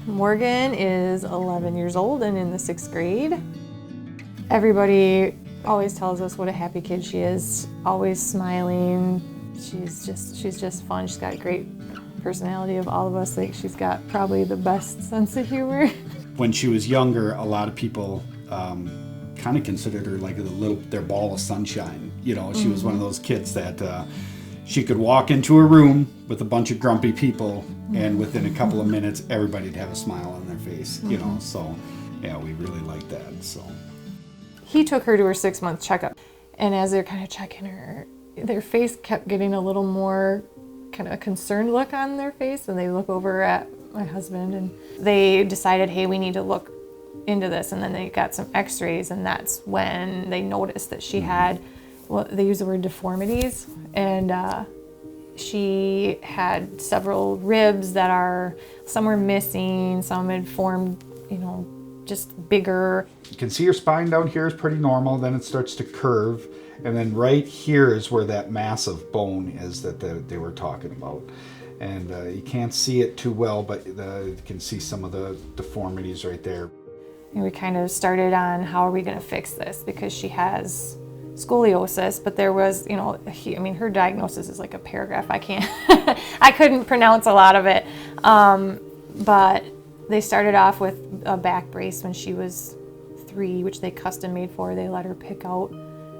Morgan is 11 years old and in the 6th grade. Everybody always tells us what a happy kid she is, always smiling. She's just fun. She's got a great personality of all of us. Like, she's got probably the best sense of humor. When she was younger, a lot of people kind of considered her like their ball of sunshine. You know, she was one of those kids that she could walk into a room with a bunch of grumpy people, and within a couple of minutes, everybody'd have a smile on their face. You know, so yeah, we really liked that. So he took her to her 6-month checkup, and as they're kind of checking her, their face kept getting a little more kind of a concerned look on their face, and they look over at my husband, and they decided, hey, we need to look into this. And then they got some x-rays, and that's when they noticed that she had, well, they use the word deformities, and she had several ribs that some were missing, some had formed, you know, just bigger. you can see your spine down here is pretty normal, then it starts to curve, and then right here is where that massive bone is that they were talking about. And you can't see it too well, but you can see some of the deformities right there. And we kind of started on how are we going to fix this, because she has scoliosis, but there was, you know, her diagnosis is like a paragraph. I couldn't pronounce a lot of it. But they started off with a back brace when she was 3, which they custom made for her. They let her pick out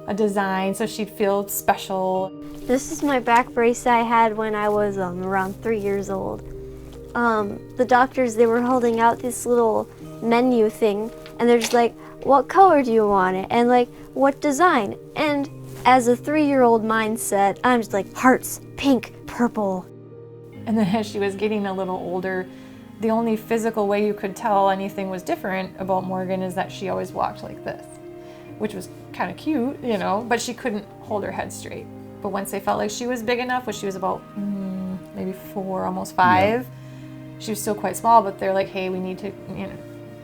a design so she'd feel special. This is my back brace I had when I was around 3 years old. The doctors, they were holding out this little menu thing, and they're just like, what color do you want it? And like, what design? And as a 3-year-old mindset, I'm just like, hearts, pink, purple. And then as she was getting a little older, the only physical way you could tell anything was different about Morgan is that she always walked like this, which was kind of cute, you know, but she couldn't hold her head straight. But once they felt like she was big enough, when she was about maybe 4, almost 5, yeah. She was still quite small, but they're like, hey, we need to, you know,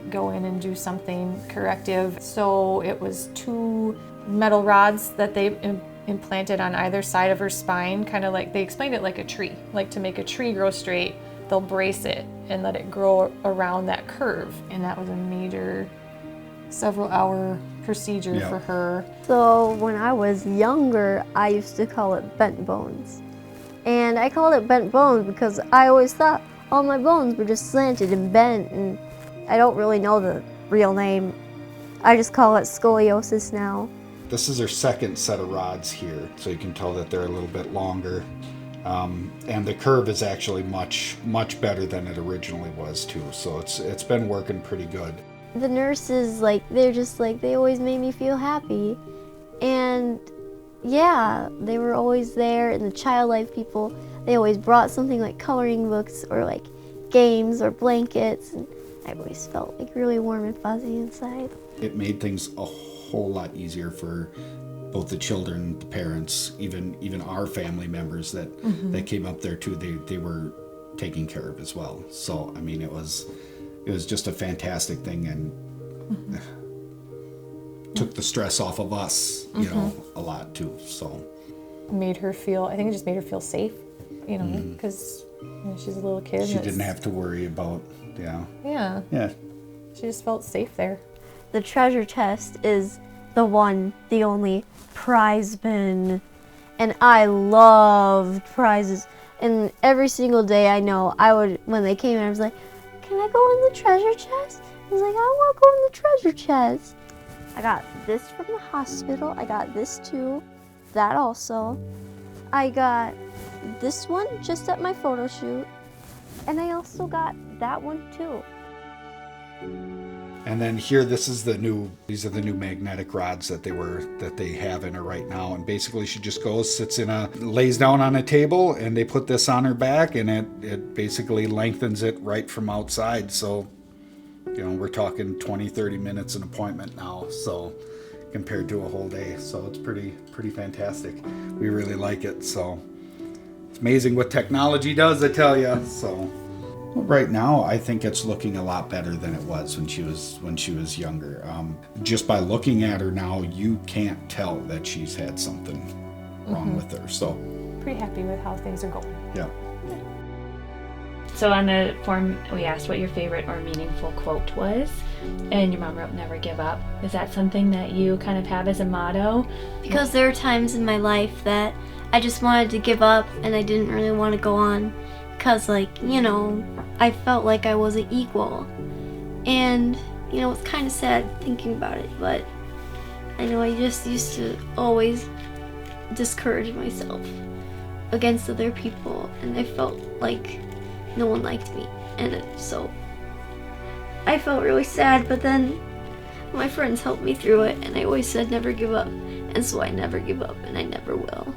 go in and do something corrective. So it was 2 metal rods that they implanted on either side of her spine, kind of like, they explained it like a tree. Like, to make a tree grow straight, they'll brace it and let it grow around that curve. And that was a major several-hour procedure for her. So when I was younger, I used to call it bent bones. And I called it bent bones because I always thought all my bones were just slanted and bent, and I don't really know the real name. I just call it scoliosis now. This is her second set of rods here, so you can tell that they're a little bit longer. And the curve is actually much, much better than it originally was too, so it's been working pretty good. The nurses, like, they're just like, they always made me feel happy. And yeah, they were always there, and the child life people, they always brought something like coloring books or like games or blankets, and I always felt like really warm and fuzzy inside. It made things a whole lot easier for both the children, the parents, even our family members that came up there too. They were taken care of as well. So I mean, it was just a fantastic thing, and took the stress off of us, you know, a lot too. So made her feel, I think it just made her feel safe, you know, because you know, she's a little kid. She didn't have to worry about, yeah. She just felt safe there. The treasure chest is the one, the only prize bin, and I loved prizes. And every single day, I know I would, when they came in, I was like, can I go in the treasure chest? I was like, I want to go in the treasure chest. I got this from the hospital. I got this too. That also. I got this one just at my photo shoot. And I also got that one too. And then here, these are the new magnetic rods that they have in her right now. And basically she just goes, lays down on a table, and they put this on her back, and it basically lengthens it right from outside. So, you know, we're talking 20, 30 minutes an appointment now. So compared to a whole day. So it's pretty fantastic. We really like it. So it's amazing what technology does, I tell you. So right now, I think it's looking a lot better than it was when she was younger. Just by looking at her now, you can't tell that she's had something wrong with her. So pretty happy with how things are going. Yeah. So on the form, we asked what your favorite or meaningful quote was, and your mom wrote, "Never give up." Is that something that you kind of have as a motto? Because there are times in my life that I just wanted to give up and I didn't really want to go on because, like, you know, I felt like I wasn't equal. And, you know, it's kind of sad thinking about it, but I know I just used to always discourage myself against other people, and I felt like no one liked me, and so I felt really sad, but then my friends helped me through it, and I always said never give up, and so I never give up, and I never will.